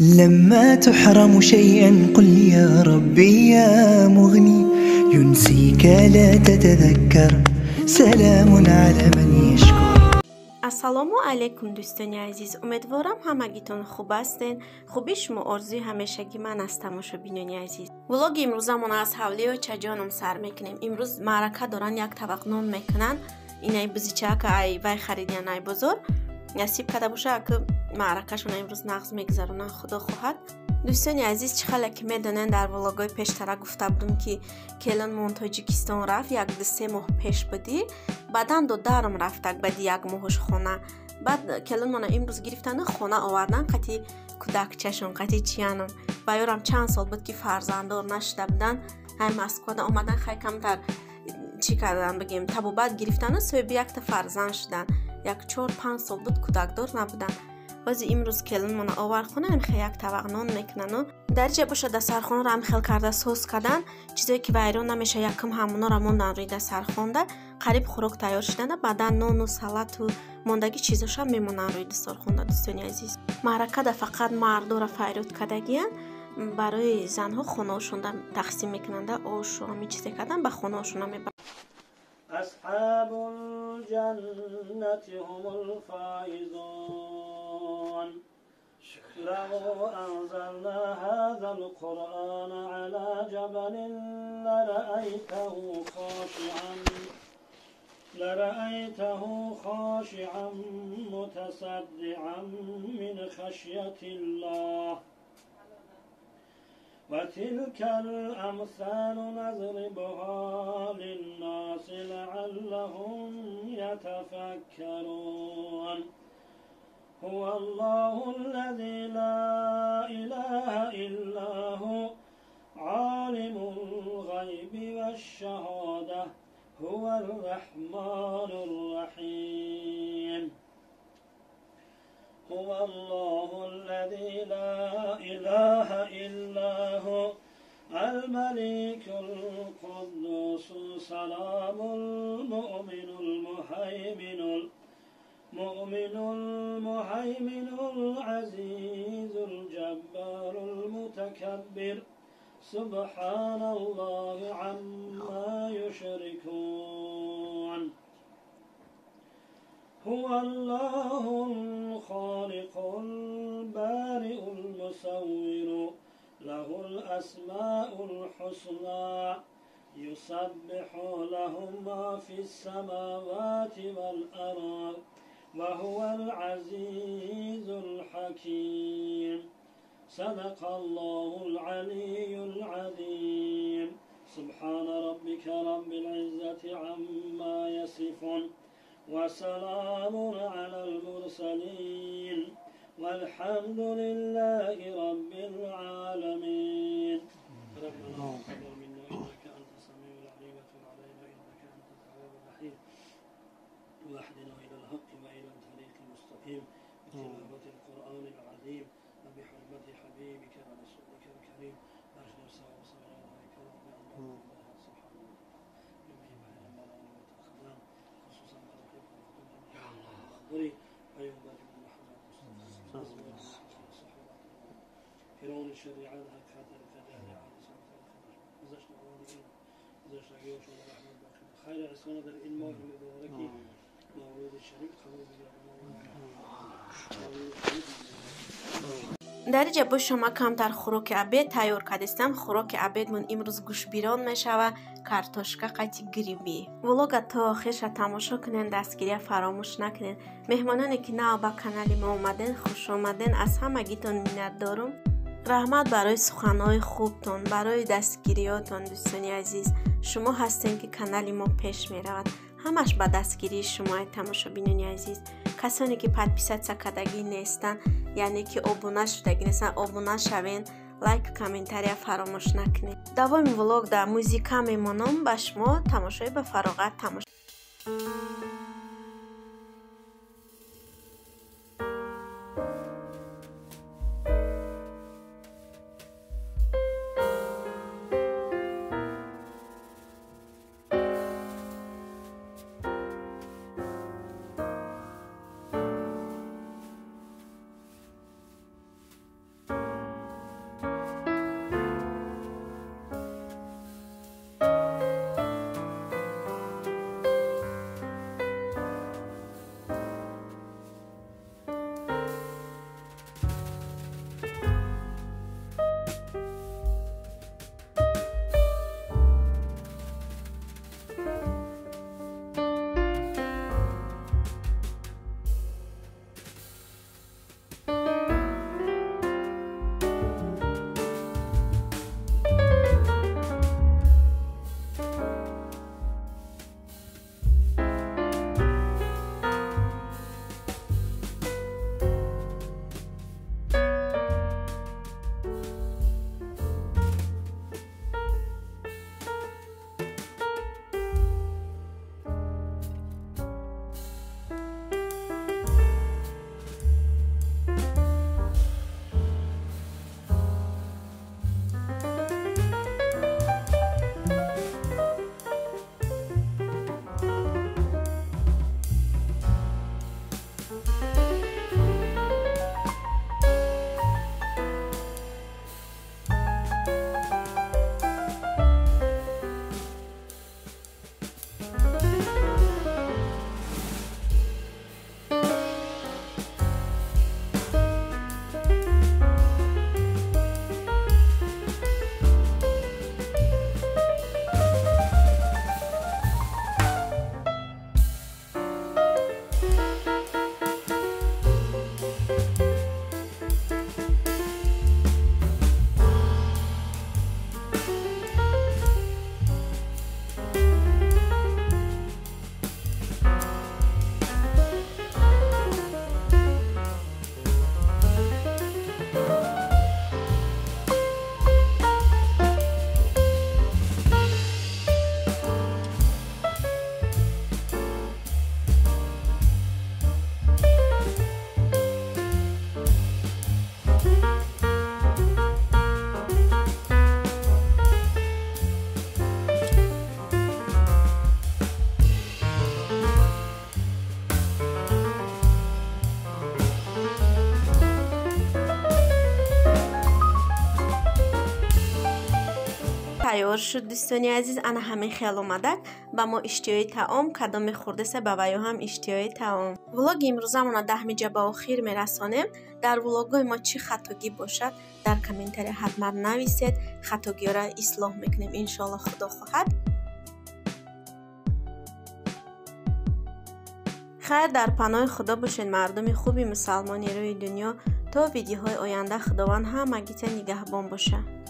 لما تحرم شيئا قل يا ربي يا مغني، ينسيك لا تتذكر، سلام على من يشكر. ассалому алайкум дӯстони азиз, умедворам ҳамагитон хуб ҳастен. хуби шумо орзуи ҳамешагӣ ман аст тамошобинони азиз. влоги имрӯзамон аз ҳавлиҳои чаҷоном сар мекунем. имрӯз маърака доран як табақ нон мекунанд. инай бузичаака ай вай харидиян ай бозор насиб када боша ки маъракашона имрӯз нағз мегзаронанд, худо хоҳад. дӯстони азиз, чӣ хеле ки медонен дар влогҳои пештара гуфта будам ки келонмон тоҷикистон рафт, як 2-3 моҳ пеш будӣ, баъдан додарам рафтак баъди як моҳуш хона. баъд келонмона имрӯз гирифтану хона овардан қати кӯдакчашон қати чиянам. баёрам чанд сол буд ки фарзанддор нашуда буданд, ҳай Москвадан омадан хай камтар чӣ кардан бигем табобат гирифтану соҳиби якта фарзанд шуданд. як 4-5 сол буд кӯдакдор набуданд. баъзи имрӯз келонмона овар хона амихе як табақ нон мекунану дариҷа боша дастархонро амихел карда соз кадан, чизое ки вайрон намеша якм ҳамонора мондан рӯи дастархонда. қариб хӯрок тайёр шуданда, баъдан нону салату мондагӣ чизоша мемонанд рӯи дастархонда. дӯстони азиз, маъракада фақат мардора файрод кадагиянд. барои занҳо хонаошонда тақсим мекунанда, ошу ҳамин чизе кардан ба хонаошона мебаранд. أصحاب الجنة هم الفائزون. لو أنزلنا هذا القرآن على جبل لرأيته خاشعا متصدعا من خشية الله. وتلك الأمثال نضربها للناس لعلهم يتفكرون. هو الله الذي لا إله إلا هو عالم الغيب والشهادة هو الرحمن الرحيم. هو الله الذي لا إله إلا هو الملك القدوس السلام المؤمن المهيمن العزيز الجبار المتكبر سبحان الله عما يشركون. هو الله الخالق البارئ المصور له الأسماء الحسنى يسبح له ما في السماوات والأرض وهو العزيز الحكيم. صدق الله العلي العظيم. سبحان ربك رب العزة عما يصفون وسلام على المرسلين والحمد لله رب العالمين. ربنا تقبل منا إنك أنت السميع العليم وتب علينا إنك أنت التواب الرحيم واهدنا إلى الحق وإلى الطريق المستقيم بتلاوة القرآن العظيم وبحرمة حبيبك ورسولك الكريم أخلص وصلاتك وبأن فرعون الشريعة هك خاطر الفداء على سنة الخبر زش نوانين زش رجيوش ولا رحمة باقي خير عسكرنا در الماء المباركي مولود الشريف خلوا дариҷа бо шумо камтар хӯроки абед тайёр кардистам. хӯроки абедмон имрӯз гӯшбирон мешава, картошка қати гриби. влога то охирша тамошо кунен, дастгирия фаромӯш накунен. меҳмононе ки нав ба канали мо омаден, хуш омаден. аз ҳамагитон миннатдорум. раҳмат барои суханҳои хубтон, барои дастгириётон. дӯстони азиз, шумо ҳастен ки канали мо пеш меравад. ҳамаш ба дастгирии шумои тамошобинони азиз. касоне ки подписатсия кардагӣ нестанд, яъне ки обуна шудагӣ нестанд, обуна шавен, лайк комментария фаромӯш накунед. давоми влог дар музика мемонам. ба шумо тамошои ба фароғат тамошо. تیار شد دوستانی عزیز. انا همه خیال اومدک با ما اشتیای تعام کدام خورده سه بابایو هم اشتیای تعام. ولاگ امروزمون 10 جا به آخر میرسانیم. در ولاگای ما چی خطاگی باشد در کامنتری حتما نویسید. خطاگی را اصلاح میکنیم انشالله خدا خواهد. خیر در پناه خدا باشین مردم خوبی مسلمانی روی دنیا. تا ویدیوهای آینده خداوند همگیتون نگهبان باشه.